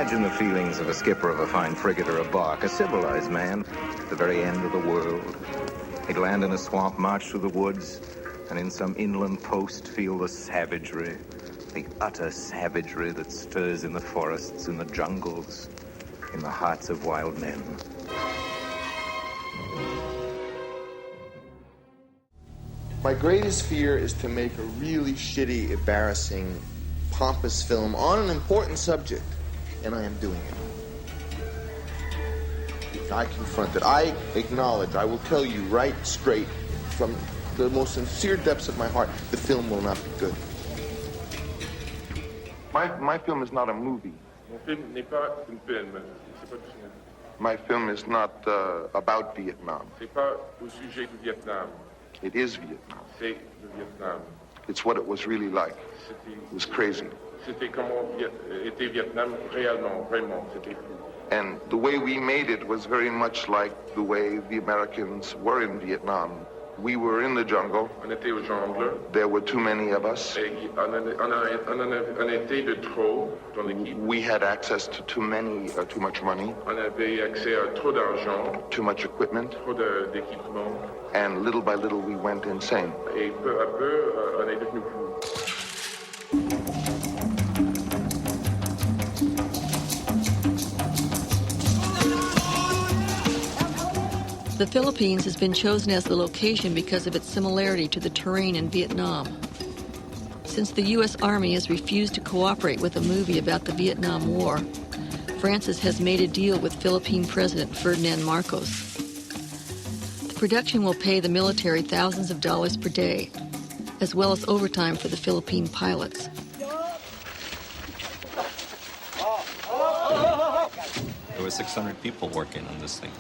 Imagine the feelings of a skipper of a fine frigate or a bark, a civilized man, at the very end of the world. He'd land in a swamp, march through the woods, and in some inland post feel the savagery, the utter savagery that stirs in the forests, in the jungles, in the hearts of wild men. My greatest fear is to make a really shitty, embarrassing, pompous film on an important subject, and I am doing it. I confront it. I acknowledge, I will tell you right straight from the most sincere depths of my heart, the film will not be good. My film is not a movie. My film is not about Vietnam. It is Vietnam. It's what it was really like. It was crazy. And the way we made it was very much like the way the Americans were in Vietnam. We were in the jungle. There were too many of us. We had access to too much money. Too much equipment. And little by little we went insane. The Philippines has been chosen as the location because of its similarity to the terrain in Vietnam. Since the U.S. Army has refused to cooperate with a movie about the Vietnam War, Francis has made a deal with Philippine President Ferdinand Marcos. The production will pay the military thousands of dollars per day, as well as overtime for the Philippine pilots. There were 600 people working on this thing.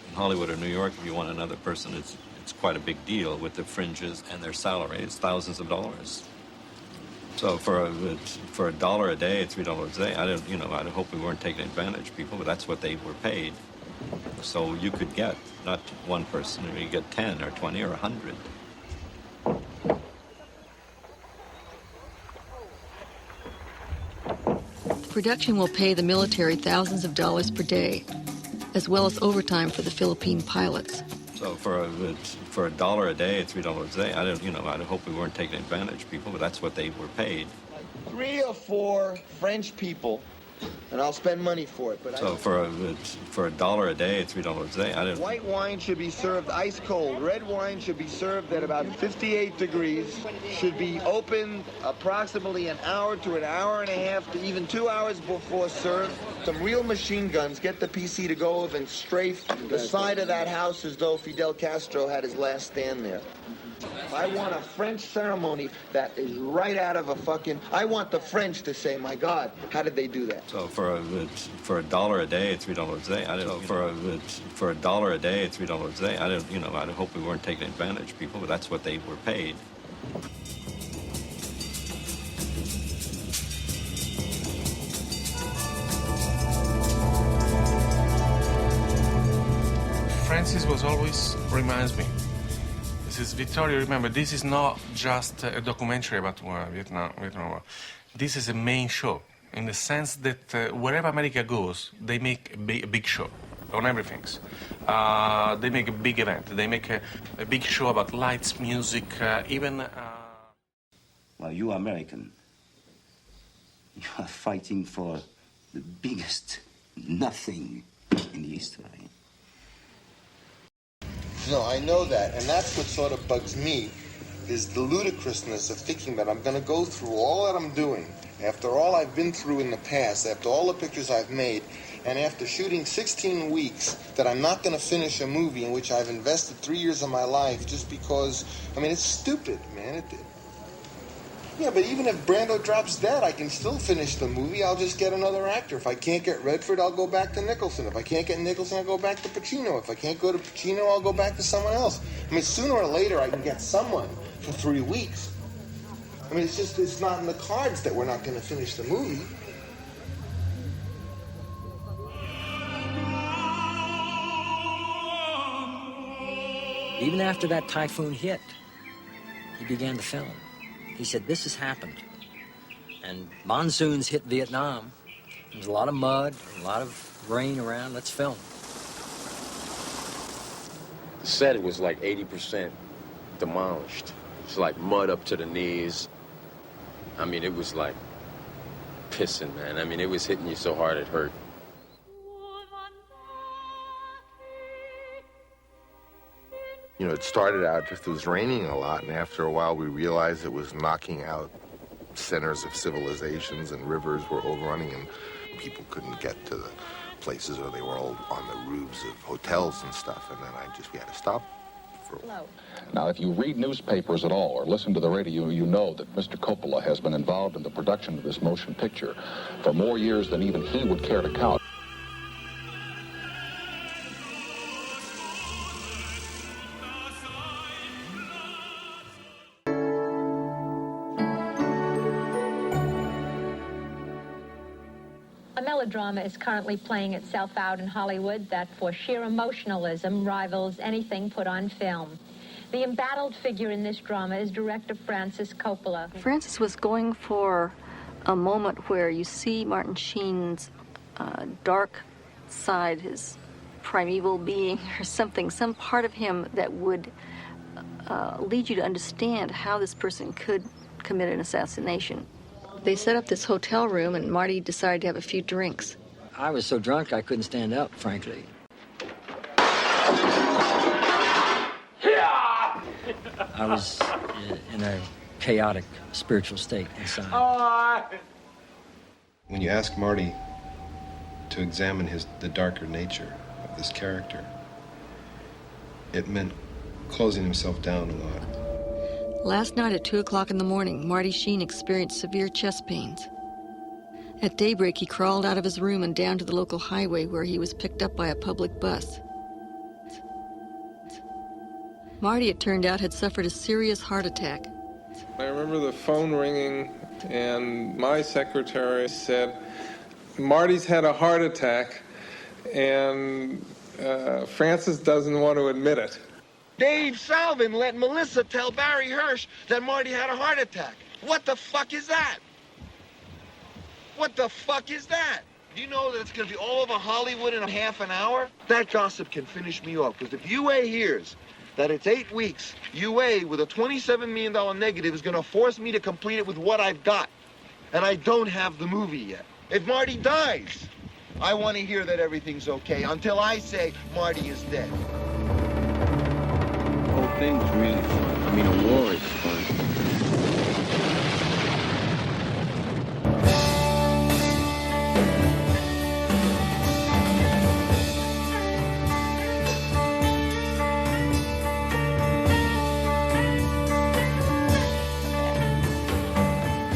In Hollywood or New York, if you want another person, it's quite a big deal with the fringes and their salaries, thousands of dollars. So for $1 a day, $3 a day, I hope we weren't taking advantage of people, but that's what they were paid. So you could get not one person, you could get 10 or 20 or 100. The production will pay the military thousands of dollars per day, as well as overtime for the Philippine pilots. So for $1 a day, $3 a day, I hope we weren't taking advantage of people, but that's what they were paid. 3 or 4 French people, and I'll spend money for it. But so for $1 a day, $3 a day, White wine should be served ice cold. Red wine should be served at about 58 degrees. Should be opened approximately an hour to an hour and a half to even 2 hours before serve. Some real machine guns get the PC to go over and strafe the side of that house as though Fidel Castro had his last stand there. I want a French ceremony that is right out of a fucking... I want the French to say, my God, how did they do that? So for $1 a day, $3 a day, for $1 a day, $3 a day, I hope we weren't taking advantage of people, but that's what they were paid. Francis was always reminds me. This is Victoria. Remember, this is not just a documentary about Vietnam War. This is a main show in the sense that wherever America goes, they make a big show on everything. They make a big event. They make a big show about lights, music, even. Well, you are American. You are fighting for the biggest nothing in history. No, I know that, and that's what sort of bugs me, is the ludicrousness of thinking that I'm going to go through all that I'm doing, after all I've been through in the past, after all the pictures I've made, and after shooting 16 weeks, that I'm not going to finish a movie in which I've invested 3 years of my life just because, it's stupid, man. Yeah, but even if Brando drops dead, I can still finish the movie. I'll just get another actor. If I can't get Redford, I'll go back to Nicholson. If I can't get Nicholson, I'll go back to Pacino. If I can't go to Pacino, I'll go back to someone else. Sooner or later, I can get someone for 3 weeks. It's not in the cards that we're not going to finish the movie. Even after that typhoon hit, he began to film. He said, this has happened. And monsoons hit Vietnam, There's a lot of mud, a lot of rain around. Let's film. The set was like 80% demolished. It's like mud up to the knees. I mean, it was like pissing, man. I mean, it was hitting you so hard it hurt. You know, it started out just, it was raining a lot, and after a while we realized it was knocking out centers of civilizations, and rivers were overrunning, and people couldn't get to the places, or they were all on the roofs of hotels and stuff, and then we had to stop for a while. Now, if you read newspapers at all or listen to the radio, you know that Mr. Coppola has been involved in the production of this motion picture for more years than even he would care to count. A melodrama is currently playing itself out in Hollywood that, for sheer emotionalism, rivals anything put on film. The embattled figure in this drama is director Francis Coppola. Francis was going for a moment where you see Martin Sheen's dark side, his primeval being or something, some part of him that would lead you to understand how this person could commit an assassination. They set up this hotel room, and Marty decided to have a few drinks. I was so drunk I couldn't stand up, frankly. I was in a chaotic spiritual state inside. When you ask Marty to examine the darker nature of this character, it meant closing himself down a lot. Last night at 2 o'clock in the morning, Marty Sheen experienced severe chest pains. At daybreak, he crawled out of his room and down to the local highway, where he was picked up by a public bus. Marty, it turned out, had suffered a serious heart attack. I remember the phone ringing, and my secretary said, Marty's had a heart attack, and Francis doesn't want to admit it. Dave Salvin let Melissa tell Barry Hirsch that Marty had a heart attack. What the fuck is that? What the fuck is that? Do you know that it's going to be all over Hollywood in a half an hour? That gossip can finish me off, because if UA hears that it's 8 weeks, UA with a $27 million negative is going to force me to complete it with what I've got. And I don't have the movie yet. If Marty dies, I want to hear that everything's okay until I say Marty is dead. The whole thing was really fun. I mean, a war is fun.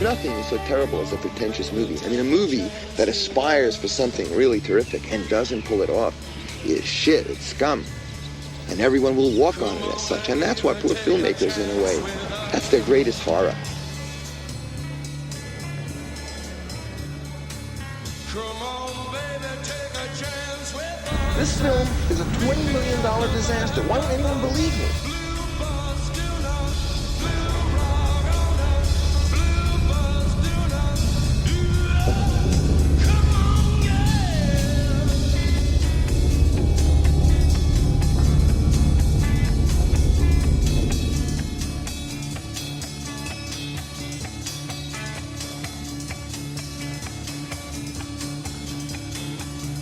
Nothing is so terrible as a pretentious movie. I mean, a movie that aspires for something really terrific and doesn't pull it off is shit, it's scum. And everyone will walk on it as such. And that's what poor filmmakers, in a way, that's their greatest horror. This film is a $20 million disaster. Why won't anyone believe me?